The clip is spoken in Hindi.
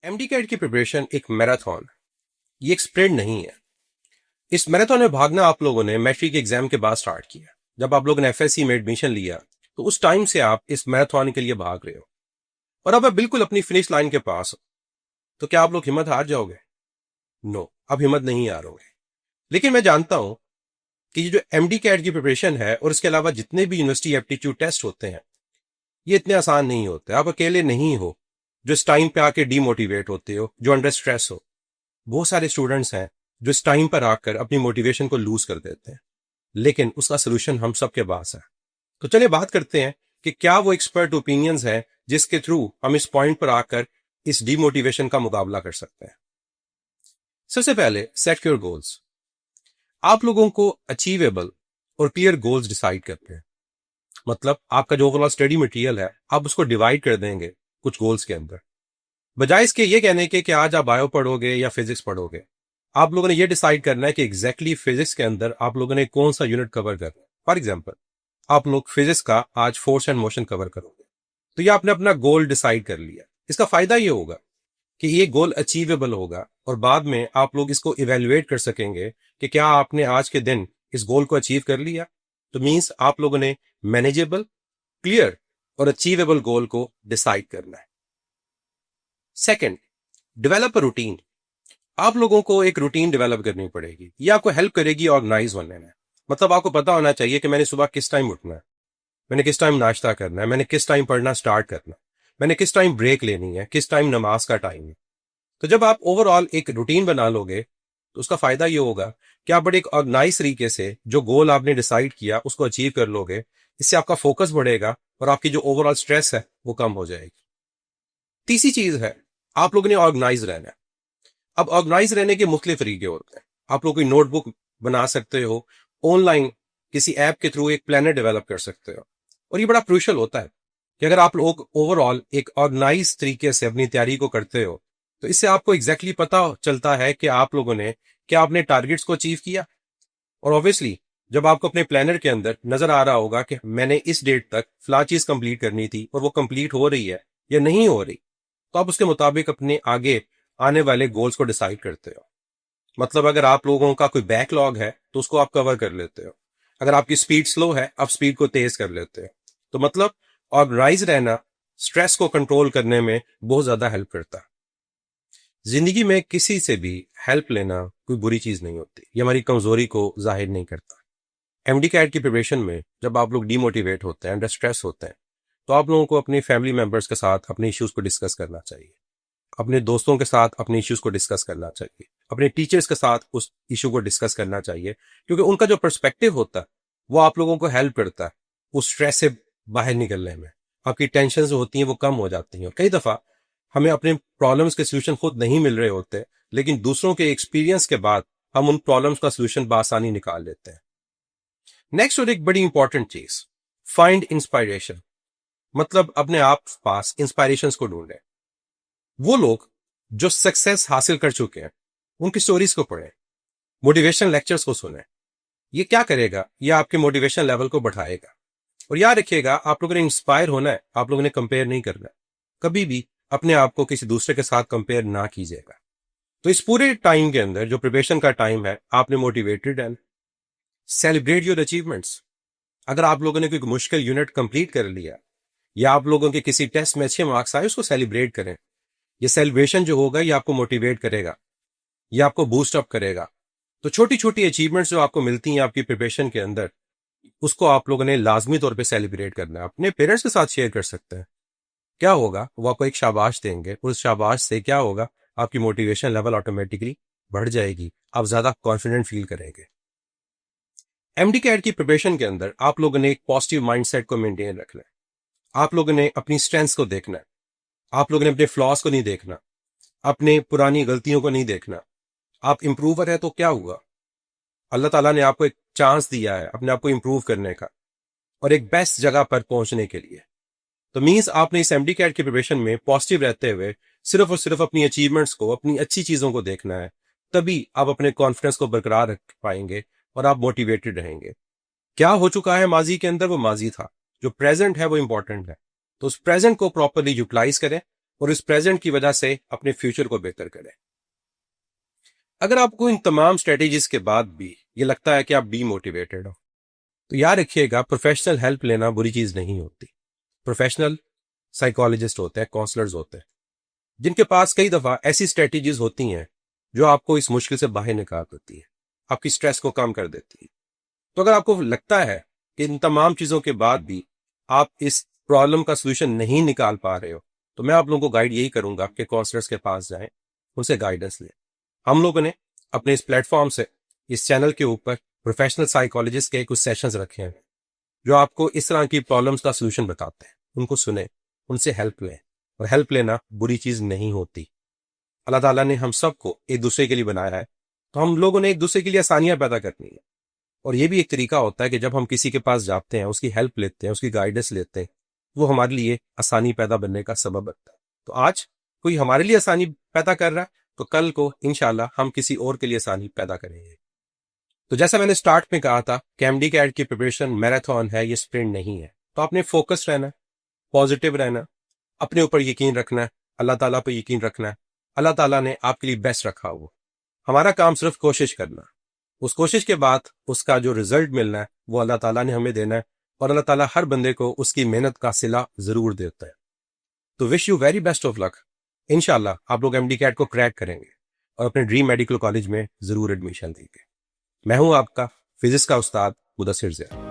एमडी कैट की प्रिपरेशन एक मैराथन, ये एक स्प्रिंट नहीं है। इस मैराथन में भागना आप लोगों ने मैट्रिक एग्जाम के बाद स्टार्ट किया। जब आप लोगों ने एफएससी में एडमिशन लिया तो उस टाइम से आप इस मैराथन के लिए भाग रहे हो और अब आप बिल्कुल अपनी फिनिश लाइन के पास हो। तो क्या आप लोग हिम्मत हार जाओगे? नो, अब हिम्मत नहीं हारोगे। लेकिन मैं जानता हूं कि ये जो एमडी कैट की प्रिपरेशन है और इसके अलावा जितने भी यूनिवर्सिटी एप्टीट्यूड टेस्ट होते हैं, ये इतने आसान नहीं होते। आप अकेले नहीं हो जो इस टाइम पे आके डीमोटिवेट होते हो, जो अंडर स्ट्रेस हो। बहुत सारे स्टूडेंट्स हैं जो इस टाइम पर आकर अपनी मोटिवेशन को लूज कर देते हैं, लेकिन उसका सोल्यूशन हम सबके पास है। तो चलिए बात करते हैं कि क्या वो एक्सपर्ट ओपिनियंस है जिसके थ्रू हम इस पॉइंट पर आकर इस डीमोटिवेशन का मुकाबला कर सकते हैं। सबसे पहले सेट योर गोल्स। आप लोगों को अचीवेबल और क्लियर गोल्स डिसाइड करते हैं। मतलब आपका जो ओवरऑल स्टडी मटेरियल है, आप उसको डिवाइड कर देंगे कुछ गोल्स के अंदर। बजाय इसके ये कहने के कि आज आप बायो पढ़ोगे या फिजिक्स पढ़ोगे, आप लोगों ने ये डिसाइड करना है कि एग्जैक्टली फिजिक्स के अंदर आप लोगों ने कौन सा यूनिट कवर करना है। फॉर एग्जांपल, आप लोग फिजिक्स का आज फोर्स एंड मोशन कवर करोगे, तो ये आपने अपना गोल डिसाइड कर लिया। इसका फायदा ये होगा कि ये गोल अचीवेबल होगा और बाद में आप लोग इसको इवेल्युएट कर सकेंगे कि क्या आपने आज के दिन इस गोल को अचीव कर लिया। तो मीन्स आप लोगों ने मैनेजेबल, क्लियर और अचीवेबल गोल को डिसाइड करना है। Second, develop a routine. आप लोगों को एक रूटीन डेवलप करनी पड़ेगी। ये आपको हेल्प करेगी ऑर्गेनाइज बनने में। मतलब आपको पता होना चाहिए कि मैंने सुबह किस टाइम उठना है, मैंने किस टाइम नाश्ता करना है, मैंने किस टाइम पढ़ना स्टार्ट करना है, मैंने किस टाइम ब्रेक लेनी है, किस टाइम नमाज का टाइम है। तो जब आप ओवरऑल एक रूटीन बना लोगे तो उसका फायदा ये होगा कि आप बड़े एक ऑर्गेनाइज तरीके से जो गोल आपने डिसाइड किया उसको अचीव कर लोगे। इससे आपका फोकस बढ़ेगा और आपकी जो ओवरऑल स्ट्रेस है वो कम हो जाएगी। तीसरी चीज है, आप लोगों ने ऑर्गेनाइज रहना है। अब ऑर्गेनाइज रहने के मुख्तलिफ तरीके होते हैं। आप लोग कोई नोटबुक बना सकते हो, ऑनलाइन किसी ऐप के थ्रू एक प्लानर डेवलप कर सकते हो। और ये बड़ा क्रूशल होता है कि अगर आप लोग ओवरऑल एक ऑर्गेनाइज तरीके से अपनी तैयारी को करते हो तो इससे आपको एग्जैक्टली पता चलता है कि आप लोगों ने क्या अपने टारगेट्स को अचीव किया। और ऑब्वियसली जब आपको अपने प्लानर के अंदर नजर आ रहा होगा कि मैंने इस डेट तक फला चीज कंप्लीट करनी थी और वो कंप्लीट हो रही है या नहीं हो रही, तो आप उसके मुताबिक अपने आगे आने वाले गोल्स को डिसाइड करते हो। मतलब अगर आप लोगों का कोई बैकलॉग है तो उसको आप कवर कर लेते हो। अगर आपकी स्पीड स्लो है, आप स्पीड को तेज कर लेते हो। तो मतलब ऑर्गेनाइज रहना स्ट्रेस को कंट्रोल करने में बहुत ज्यादा हेल्प करता है। जिंदगी में किसी से भी हेल्प लेना कोई बुरी चीज नहीं होती, ये हमारी कमजोरी को जाहिर नहीं करता। एमडी कैट की प्रिपरेशन में जब आप लोग डीमोटिवेट होते हैं, अंडर स्ट्रेस होते हैं, तो आप लोगों को अपने फैमिली मेंबर्स के साथ अपने इश्यूज को डिस्कस करना चाहिए। अपने दोस्तों के साथ अपने इश्यूज को डिस्कस करना चाहिए। अपने टीचर्स के साथ उस इशू को डिस्कस करना चाहिए, क्योंकि उनका जो पर्सपेक्टिव होता है वो आप लोगों को हेल्प करता है उस स्ट्रेस से बाहर निकलने में। आपकी टेंशन जो होती हैं वो कम हो जाती हैं। और कई दफा हमें अपने प्रॉब्लम्स के सोल्यूशन खुद नहीं मिल रहे होते, लेकिन दूसरों के एक्सपीरियंस के बाद हम उन प्रॉब्लम्स का सोल्यूशन बआसानी निकाल लेते हैं। नेक्स्ट और एक बड़ी इंपॉर्टेंट चीज, फाइंड इंस्पायरेशन। मतलब अपने आप पास इंस्पायरेशन को ढूंढें। वो लोग जो सक्सेस हासिल कर चुके हैं उनकी स्टोरीज को पढ़ें, मोटिवेशन लेक्चर्स को सुनें। ये क्या करेगा? ये आपके मोटिवेशन लेवल को बढ़ाएगा। और याद रखिएगा, आप लोगों ने इंस्पायर होना है, आप लोगों ने कंपेयर नहीं करना। कभी भी अपने आप को किसी दूसरे के साथ कंपेयर ना कीजिएगा। तो इस पूरे टाइम के अंदर जो प्रिपरेशन का टाइम है, आपने motivated and celebrate your achievements. अगर आप लोगों ने कोई मुश्किल यूनिट कंप्लीट कर लिया या आप लोगों के किसी टेस्ट में अच्छे मार्क्स आए, उसको सेलिब्रेट करें। ये सेलिब्रेशन जो होगा ये आपको मोटिवेट करेगा, ये आपको बूस्ट अप करेगा। तो छोटी छोटी अचीवमेंट्स जो आपको मिलती हैं आपकी प्रिपरेशन के अंदर, उसको आप लोगों ने लाजमी तौर पे सेलिब्रेट करना है। अपने पेरेंट्स के साथ शेयर कर सकते हैं। क्या होगा? वो आपको एक शाबाश देंगे। उस शाबाश से क्या होगा? आपकी मोटिवेशन लेवल ऑटोमेटिकली बढ़ जाएगी, आप ज्यादा कॉन्फिडेंट फील करेंगे। एमडी कैट की प्रिपरेशन के अंदर आप लोगों ने एक पॉजिटिव माइंडसेट को मेंटेन रखना है। आप लोगों ने अपनी स्ट्रेंथ्स को देखना है। आप लोगों ने अपने फ्लॉज को नहीं देखना, अपने पुरानी गलतियों को नहीं देखना। आप इंप्रूवर है तो क्या हुआ? अल्लाह ताला ने आपको एक चांस दिया है अपने आप को इंप्रूव करने का और एक बेस्ट जगह पर पहुंचने के लिए। तो मींस आपने इस एमडी कैट की प्रिपरेशन में पॉजिटिव रहते हुए सिर्फ और सिर्फ अपनी अचीवमेंट्स को, अपनी अच्छी चीजों को देखना है। तभी आप अपने कॉन्फिडेंस को बरकरार रख पाएंगे और आप मोटिवेटेड रहेंगे। क्या हो चुका है माजी के अंदर, वो माजी था। जो प्रेजेंट है वो इंपॉर्टेंट है। तो उस प्रेजेंट को प्रॉपरली यूटिलाइज करें और इस प्रेजेंट की वजह से अपने फ्यूचर को बेहतर करें। अगर आपको इन तमाम स्ट्रेटेजीज के बाद भी ये लगता है कि आप डीमोटिवेटेड हो, तो याद रखिएगा, प्रोफेशनल हेल्प लेना बुरी चीज नहीं होती। प्रोफेशनल साइकोलॉजिस्ट होते हैं, काउंसलर्स होते हैं, जिनके पास कई दफा ऐसी स्ट्रेटेजीज होती हैं जो आपको इस मुश्किल से बाहर निकाल देती है, आपकी स्ट्रेस को कम कर देती है। तो अगर आपको लगता है कि इन तमाम चीजों के बाद भी आप इस प्रॉब्लम का सोल्यूशन नहीं निकाल पा रहे हो, तो मैं आप लोगों को गाइड यही करूंगा कि काउंसलर्स के पास जाएं, उनसे गाइडेंस लें। हम लोगों ने अपने इस प्लेटफॉर्म से, इस चैनल के ऊपर प्रोफेशनल साइकोलॉजिस्ट के कुछ सेशंस रखे हैं जो आपको इस तरह की प्रॉब्लम्स का सोल्यूशन बताते हैं। उनको सुने, उनसे हेल्प लें, और हेल्प लेना बुरी चीज नहीं होती। अल्लाह ताला ने हम सबको एक दूसरे के लिए बनाया है, तो हम लोगों ने एक दूसरे के लिए आसानियां पैदा करनी है। और ये भी एक तरीका होता है कि जब हम किसी के पास जाते हैं, उसकी हेल्प लेते हैं, उसकी गाइडेंस लेते हैं, वो हमारे लिए आसानी पैदा बनने का सबब बनता है। तो आज कोई हमारे लिए आसानी पैदा कर रहा है, तो कल को इंशाल्लाह हम किसी और के लिए आसानी पैदा करेंगे। तो जैसा मैंने स्टार्ट में कहा था कि एमडी कैट की प्रिपरेशन मैराथन है, ये स्प्रिंट नहीं है। तो आपने फोकस रहना है, पॉजिटिव रहना, अपने ऊपर यकीन रखना है, अल्लाह ताला पर यकीन रखना है। अल्लाह ताला ने आपके लिए बेस्ट रखा हुआ। हमारा काम सिर्फ कोशिश करना, उस कोशिश के बाद उसका जो रिजल्ट मिलना है वो अल्लाह ताला ने हमें देना है, और अल्लाह ताला हर बंदे को उसकी मेहनत का सिला जरूर देता है। तो wish you very best of luck. इंशाल्लाह आप लोग एमडी कैट को क्रैक करेंगे और अपने ड्रीम मेडिकल कॉलेज में जरूर एडमिशन लेंगे। मैं हूं आपका फिजिक्स का उस्ताद मुदस्सिर ज़िया।